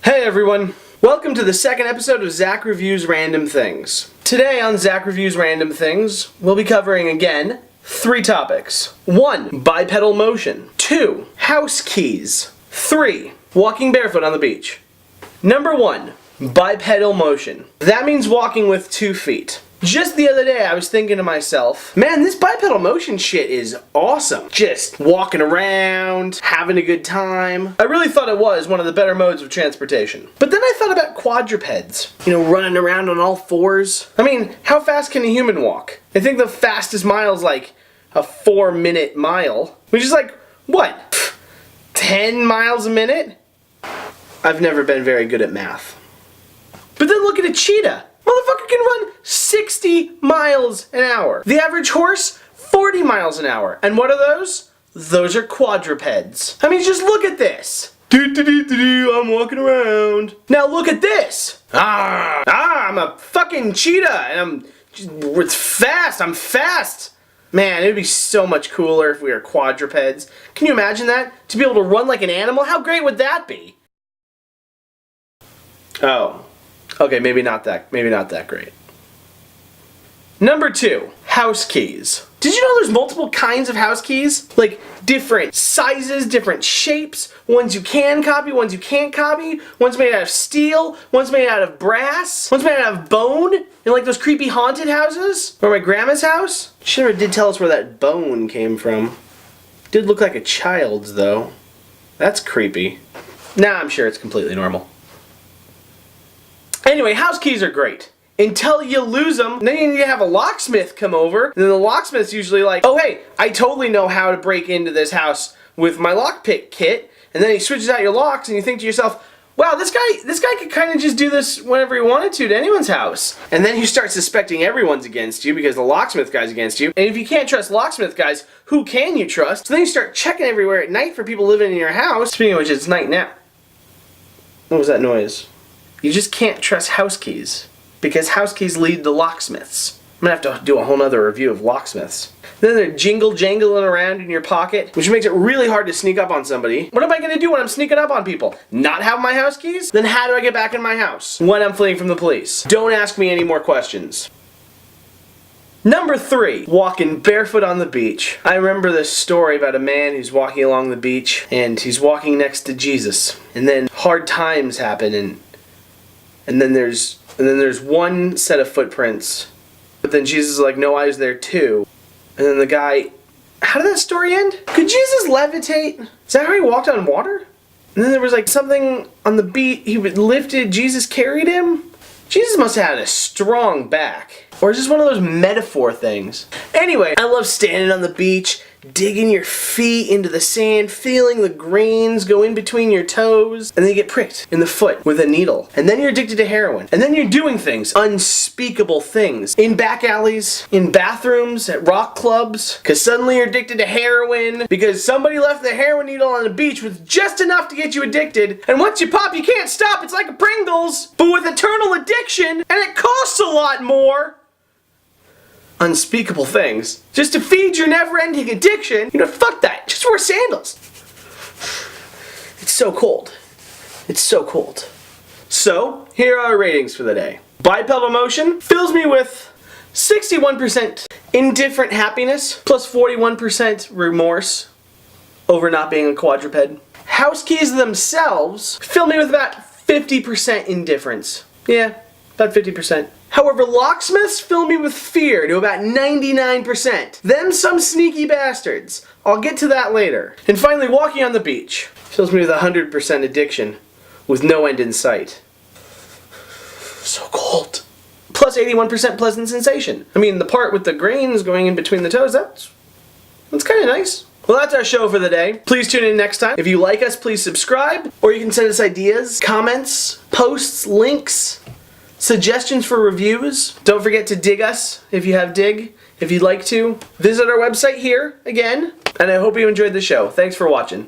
Hey everyone! Welcome to the second episode of Zach Reviews Random Things. Today on Zach Reviews Random Things, we'll be covering again 3 topics. 1. Bipedal motion. 2. House keys. 3. Walking barefoot on the beach. Number 1. Bipedal motion. That means walking with 2 feet. Just the other day I was thinking to myself, man, this bipedal motion shit is awesome. Just walking around, having a good time. I really thought it was one of the better modes of transportation. But then I thought about quadrupeds. You know, running around on all 4s. I mean, how fast can a human walk? I think the fastest mile is like a 4-minute mile. Which is like, what? 10 miles a minute? I've never been very good at math. But then look at a cheetah. Motherfucker can run 60 miles an hour. The average horse, 40 miles an hour. And what are those? Those are quadrupeds. I mean, just look at this. I'm walking around. Now look at this. I'm a fucking cheetah and it's fast. I'm fast. Man, it would be so much cooler if we were quadrupeds. Can you imagine that? To be able to run like an animal? How great would that be? Oh. Okay, maybe not that great. Number 2, house keys. Did you know there's multiple kinds of house keys? Like different sizes, different shapes, ones you can copy, ones you can't copy, one's made out of steel, one's made out of brass, one's made out of bone, in like those creepy haunted houses, or my grandma's house. She never did tell us where that bone came from. Did look like a child's though. That's creepy. Nah, I'm sure it's completely normal. Anyway, house keys are great. Until you lose them, then you need to have a locksmith come over, and then the locksmith's usually like, oh hey, I totally know how to break into this house with my lockpick kit, and then he switches out your locks, and you think to yourself, wow, this guy could kind of just do this whenever he wanted to anyone's house. And then you start suspecting everyone's against you because the locksmith guy's against you. And if you can't trust locksmith guys, who can you trust? So then you start checking everywhere at night for people living in your house. Speaking of which, it's night now. What was that noise? You just can't trust house keys, because house keys lead to locksmiths. I'm gonna have to do a whole nother review of locksmiths. Then they're jangling around in your pocket, which makes it really hard to sneak up on somebody. What am I gonna do when I'm sneaking up on people? Not have my house keys? Then how do I get back in my house when I'm fleeing from the police? Don't ask me any more questions. Number 3, walking barefoot on the beach. I remember this story about a man who's walking along the beach, and he's walking next to Jesus, and then hard times happen, and then there's one set of footprints, but then Jesus is like, no, I was there too. And then the guy, how did that story end? Could Jesus levitate? Is that how he walked on water? And then there was like something on the beach, he lifted, Jesus carried him? Jesus must have had a strong back. Or is this one of those metaphor things? Anyway, I love standing on the beach, digging your feet into the sand, feeling the grains go in between your toes, and then you get pricked in the foot with a needle. And then you're addicted to heroin. And then you're doing things, unspeakable things, in back alleys, in bathrooms, at rock clubs, because suddenly you're addicted to heroin, because somebody left the heroin needle on the beach with just enough to get you addicted, and once you pop, you can't stop. It's like a Pringles, but with eternal addiction, and it costs a lot more. Unspeakable things. Just to feed your never-ending addiction, you know, fuck that. Just wear sandals. It's so cold. It's so cold. So, here are our ratings for the day. Bipedal motion fills me with 61% indifferent happiness, plus 41% remorse over not being a quadruped. House keys themselves fill me with about 50% indifference. Yeah, about 50%. However, locksmiths fill me with fear to about 99%. Them some sneaky bastards. I'll get to that later. And finally, walking on the beach fills me with 100% addiction with no end in sight. So cold. Plus 81% pleasant sensation. I mean, the part with the grains going in between the toes, that's kind of nice. Well, that's our show for the day. Please tune in next time. If you like us, please subscribe. Or you can send us ideas, comments, posts, links, suggestions for reviews. Don't forget to dig us if you have dig, if you'd like to. Visit our website here again, and I hope you enjoyed the show. Thanks for watching.